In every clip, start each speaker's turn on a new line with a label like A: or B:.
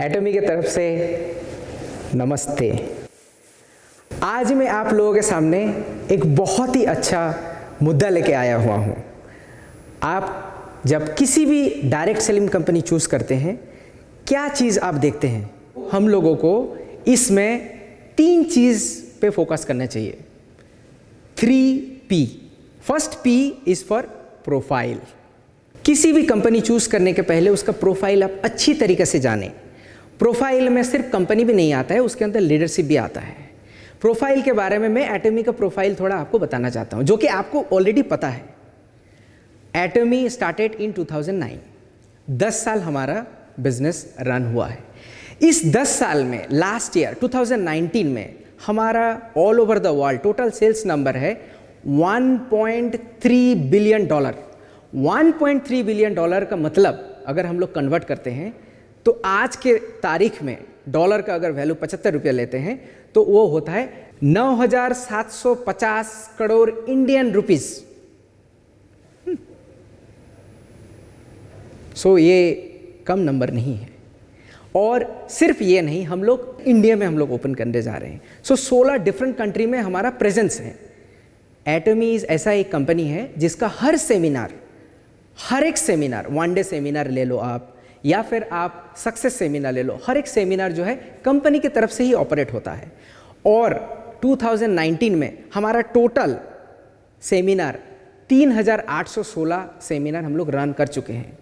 A: एटमी की तरफ से नमस्ते। आज मैं आप लोगों के सामने एक बहुत ही अच्छा मुद्दा लेके आया हुआ हूँ। आप जब किसी भी डायरेक्ट सेलिंग कंपनी चूज़ करते हैं, क्या चीज़ आप देखते हैं? हम लोगों को इसमें 3 चीज़ पे फोकस करना चाहिए। 3P। First P is for profile. किसी भी कंपनी चूज़ करने के पहले उसका प्रोफाइल आप अच्छी तरीके से जानें। प्रोफाइल में सिर्फ कंपनी भी नहीं आता है, उसके अंदर लीडरशिप भी आता है। प्रोफाइल के बारे में मैं एटमी का प्रोफाइल थोड़ा आपको बताना चाहता हूँ, जो कि आपको ऑलरेडी पता है। एटमी स्टार्टेड इन 2009। 10 साल हमारा बिजनेस रन हुआ है। इस 10 साल में लास्ट ईयर 2019 में हमारा all over the world total sales number है $1.3 बिलियन। $1.3 बिलियन का मतलब अगर हम लोग कन्वर्ट करते हैं तो आज के तारीख में डॉलर का अगर वैल्यू 75 रुपये लेते हैं तो वो होता है 9,750 करोड़ इंडियन रुपीस। सो ये कम नंबर नहीं है। और सिर्फ ये नहीं, हम लोग इंडिया में हम लोग ओपन करने जा रहे हैं। 16 डिफरेंट कंट्री में हमारा प्रेजेंस है। एटमी ऐसा एक कंपनी है जिसका हर एक सेमिनार, 1 डे सेमिनार ले लो आप, या फिर आप सक्सेस सेमिनार ले लो, हर एक सेमिनार जो है कंपनी की तरफ से ही ऑपरेट होता है। और 2019 में हमारा टोटल सेमिनार 3,816 सेमिनार हम लोग रन कर चुके हैं,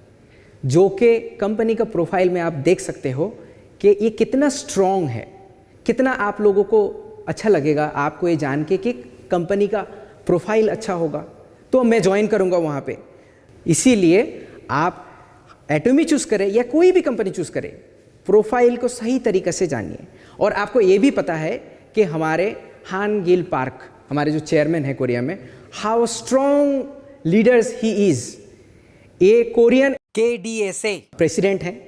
A: जो कि कंपनी का प्रोफाइल में आप देख सकते हो कि ये कितना स्ट्रॉन्ग है। कितना आप लोगों को अच्छा लगेगा आपको ये जान के कि कंपनी का प्रोफाइल अच्छा होगा तो मैं ज्वाइन करूँगा वहाँ पे। इसीलिए आप एटमी चूज़ करें या कोई भी कंपनी चूज़ करें, प्रोफाइल को सही तरीके से जानिए। और आपको ये भी पता है कि हमारे हान गिल पार्क, हमारे जो चेयरमैन हैं कोरिया में, how strong leaders he is. ये कोरियन KDSA प्रेसिडेंट हैं।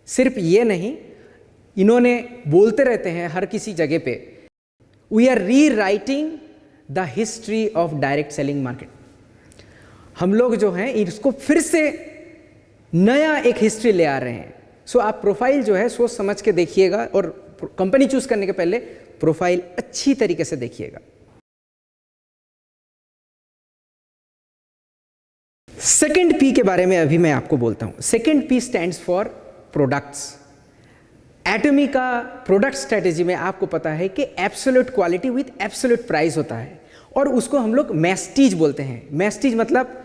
A: सिर्फ ये नहीं, इन्होंने बोलते रहते हैं हर किसी जगह पे, वी आर री writing the history of direct selling market. हम लोग जो हैं इसको फिर से नया एक हिस्ट्री ले आ रहे हैं। सो आप प्रोफाइल जो है सोच समझ के देखिएगा, और कंपनी चूज करने के पहले प्रोफाइल अच्छी तरीके से देखिएगा। सेकंड P के बारे में अभी मैं आपको बोलता हूं। Second P stands for products. Atomy का प्रोडक्ट स्ट्रेटेजी में आपको पता है कि absolute quality with absolute price होता है, और उसको हम लोग मैस्टीज बोलते हैं। मैस्टीज मतलब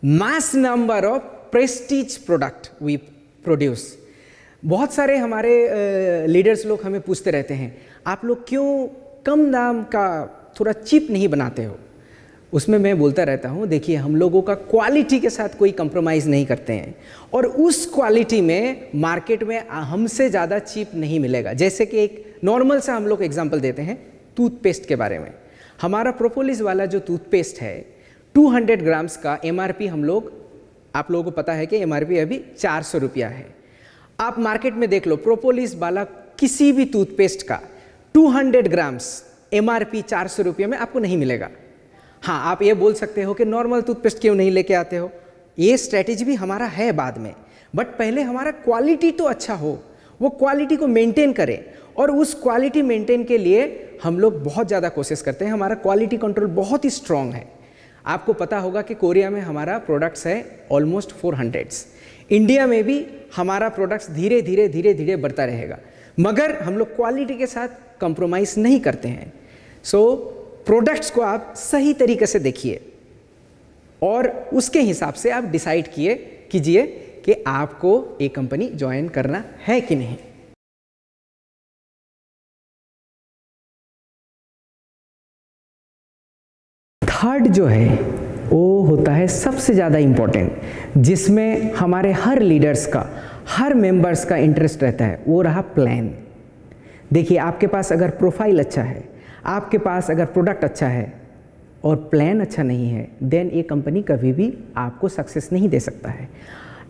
A: mass number of prestige product we produce. बहुत सारे हमारे लीडर्स लोग हमें पूछते रहते हैं, आप लोग क्यों कम दाम का थोड़ा चीप नहीं बनाते हो? उसमें मैं बोलता रहता हूँ, देखिए हम लोगों का क्वालिटी के साथ कोई कंप्रोमाइज़ नहीं करते हैं, और उस क्वालिटी में मार्केट में हमसे ज़्यादा चीप नहीं मिलेगा। जैसे कि एक नॉर्मल सा हम लोग एग्जांपल देते हैं टूथपेस्ट के बारे में। हमारा प्रोपोलिस वाला जो टूथपेस्ट है 200 ग्राम्स का MRP आप लोगों को पता है कि MRP अभी 400 रुपया है। आप मार्केट में देख लो, प्रोपोलिस वाला किसी भी टूथपेस्ट का 200 ग्राम्स MRP 400 रुपये में आपको नहीं मिलेगा। हाँ, आप ये बोल सकते हो कि नॉर्मल टूथपेस्ट क्यों नहीं लेके आते हो? ये स्ट्रैटेजी भी हमारा है बाद में, बट पहले हमारा क्वालिटी तो अच्छा हो, वो क्वालिटी को मेंटेन करें। और उस क्वालिटी मेंटेन के लिए हम लोग बहुत ज़्यादा कोशिश करते हैं। हमारा क्वालिटी कंट्रोल बहुत ही स्ट्रॉन्ग है। आपको पता होगा कि कोरिया में हमारा प्रोडक्ट्स है ऑलमोस्ट 400। इंडिया में भी हमारा प्रोडक्ट्स धीरे धीरे बढ़ता रहेगा, मगर हम लोग क्वालिटी के साथ कंप्रोमाइज़ नहीं करते हैं। सो प्रोडक्ट्स को आप सही तरीके से देखिए और उसके हिसाब से आप डिसाइड कीजिए कि आपको एक कंपनी ज्वाइन करना है कि नहीं। थर्ड जो है वो होता है सबसे ज़्यादा इम्पोर्टेंट, जिसमें हमारे हर लीडर्स का, हर मेंबर्स का इंटरेस्ट रहता है, वो रहा प्लान। देखिए, आपके पास अगर प्रोफाइल अच्छा है, आपके पास अगर प्रोडक्ट अच्छा है और प्लान अच्छा नहीं है, देन ये कंपनी कभी भी आपको सक्सेस नहीं दे सकता है।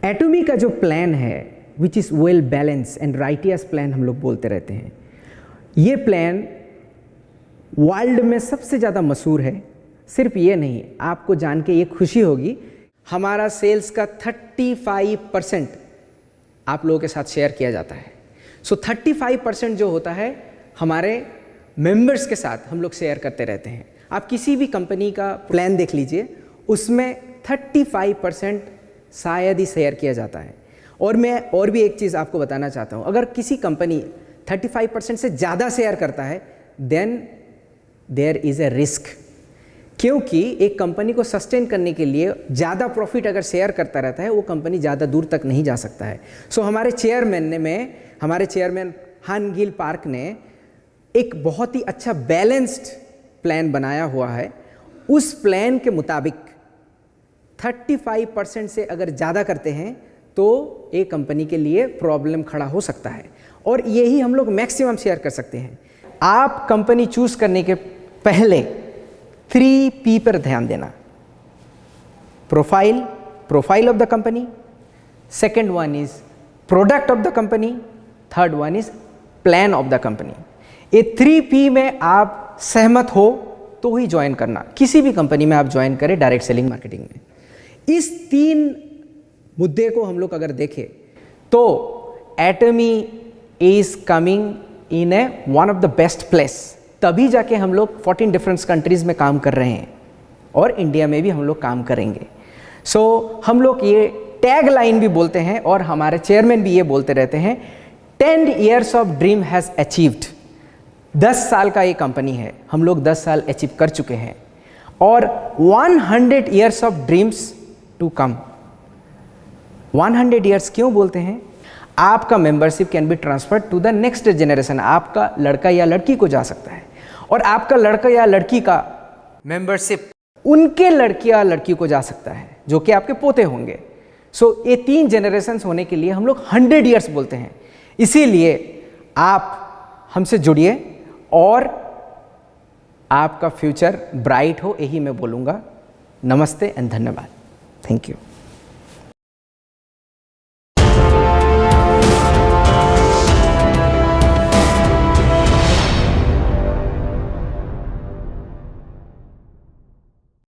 A: एटमी का जो प्लान है, which is well balance and righteous plan हम लोग बोलते रहते हैं, ये प्लान वर्ल्ड में सबसे ज़्यादा मशहूर है। सिर्फ ये नहीं, आपको जान के ये खुशी होगी, हमारा सेल्स का 35% आप लोगों के साथ शेयर किया जाता है। सो 35% जो होता है हमारे मेंबर्स के साथ हम लोग शेयर करते रहते हैं। आप किसी भी कंपनी का प्लान देख लीजिए, उसमें 35% शायद ही शेयर किया जाता है। और मैं और भी एक चीज़ आपको बताना चाहता हूँ, अगर किसी कंपनी 35% से ज़्यादा शेयर करता है then there is a risk, क्योंकि एक कंपनी को सस्टेन करने के लिए ज़्यादा प्रॉफिट अगर शेयर करता रहता है वो कंपनी ज़्यादा दूर तक नहीं जा सकता है। सो हमारे चेयरमैन हान गिल पार्क ने एक बहुत ही अच्छा बैलेंस्ड प्लान बनाया हुआ है। उस प्लान के मुताबिक 35% से अगर ज़्यादा करते हैं तो एक कंपनी के लिए प्रॉब्लम खड़ा हो सकता है, और यही हम लोग मैक्सिमम शेयर कर सकते हैं। आप कंपनी चूज़ करने के पहले 3P पर ध्यान देना। Profile of the company, second one is product of the company, third one is plan of the company. ये 3P में आप सहमत हो तो ही ज्वाइन करना, किसी भी कंपनी में आप ज्वाइन करें डायरेक्ट सेलिंग मार्केटिंग में। इस 3 मुद्दे को हम लोग अगर देखें तो Atomy is coming in a one of the best place, तभी जाके हम लोग 14 डिफरेंट कंट्रीज़ में काम कर रहे हैं और इंडिया में भी हम लोग काम करेंगे। सो हम लोग ये टैग लाइन भी बोलते हैं और हमारे चेयरमैन भी ये बोलते रहते हैं, 10 years of dream has achieved. 10 साल का ये कंपनी है, हम लोग 10 साल अचीव कर चुके हैं, और 100 years of dreams to come. 100 years क्यों बोलते हैं? आपका membership can be transferred to the next generation. आपका लड़का या लड़की को जा सकता है, और आपका लड़का या लड़की का मेंबरशिप उनके लड़के या लड़की को जा सकता है, जो कि आपके पोते होंगे। सो ये 3 जनरेशन्स होने के लिए हम लोग 100 years बोलते हैं। इसीलिए आप हमसे जुड़िए और आपका फ्यूचर ब्राइट हो, यही मैं बोलूँगा। नमस्ते एंड धन्यवाद। Thank you.